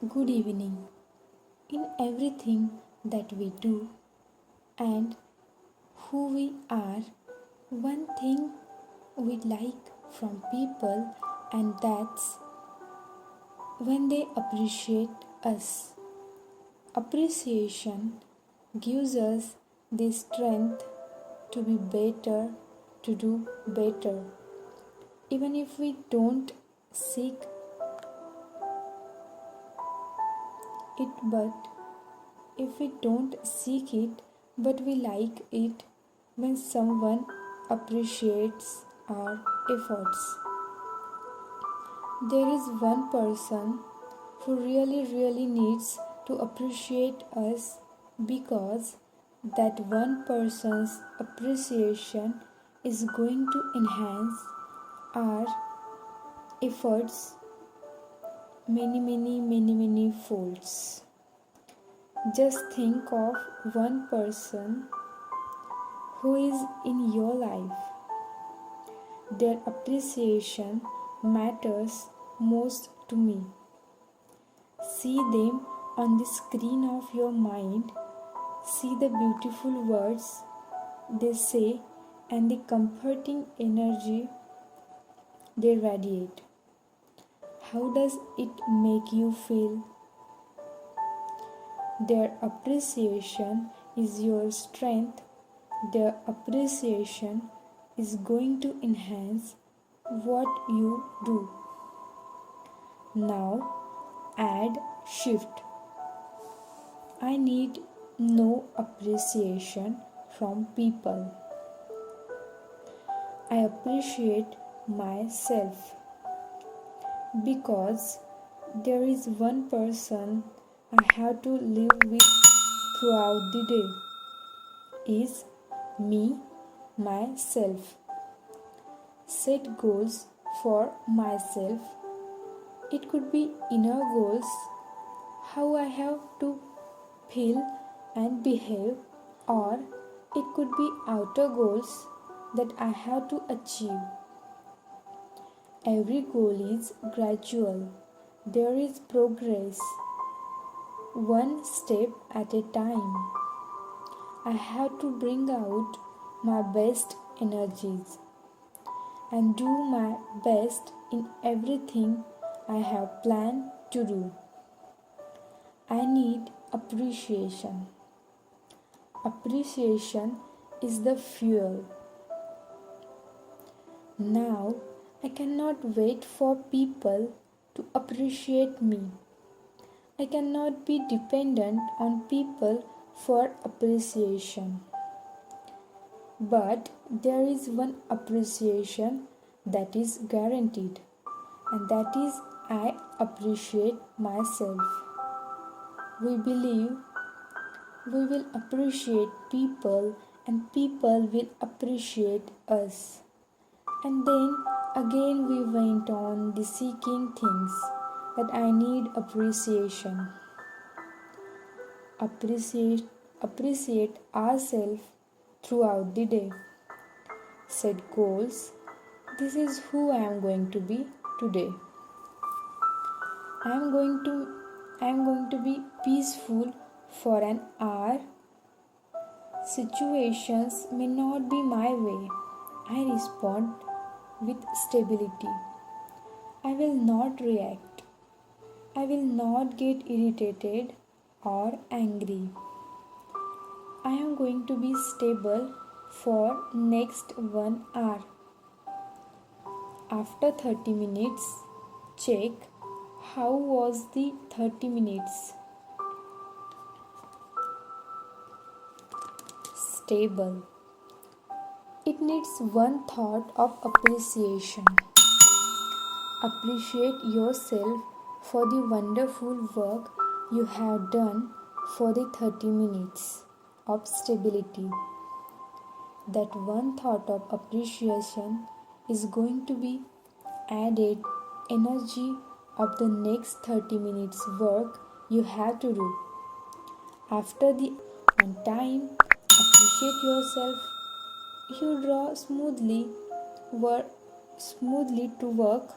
Good evening. In everything that we do and who we are, one thing we like from people, and that's when they appreciate us. Appreciation gives us the strength to be better, to do better. Even if we don't seek it, but we like it when someone appreciates our efforts. There is one person who really needs to appreciate us, because that one person's appreciation is going to enhance our efforts many folds. Just think of one person who is in your life. Their appreciation matters most to me. See them on the screen of your mind. See the beautiful words they say and the comforting energy they radiate. How does it make you feel? Their appreciation is your strength. Their appreciation is going to enhance what you do. Now add shift. I need no appreciation from people. I appreciate myself, because there is one person I have to live with throughout the day, is me, myself. Set goals for myself. It could be inner goals, how I have to feel and behave, or it could be outer goals that I have to achieve. Every goal is gradual. There is progress, one step at a time. I have to bring out my best energies and do my best in everything I have planned to do. I need appreciation. Appreciation is the fuel. Now I cannot wait for people to appreciate me. I cannot be dependent on people for appreciation. But there is one appreciation that is guaranteed, and that is I appreciate myself. We believe we will appreciate people and people will appreciate us. And then again we went on the seeking things that I need appreciation. Appreciate ourselves throughout the day. Set goals. This is who I am going to be today. I am going to be peaceful for an hour. Situations may not be my way. I respond with stability. I will not react. I will not get irritated or angry. I am going to be stable for next 1 hour. After 30 minutes, check how was the 30 minutes. Stable. It needs one thought of appreciation. Appreciate yourself for the wonderful work you have done for the 30 minutes of stability. That one thought of appreciation is going to be added energy of the next 30 minutes work you have to do. After the on time, appreciate yourself. You draw smoothly to work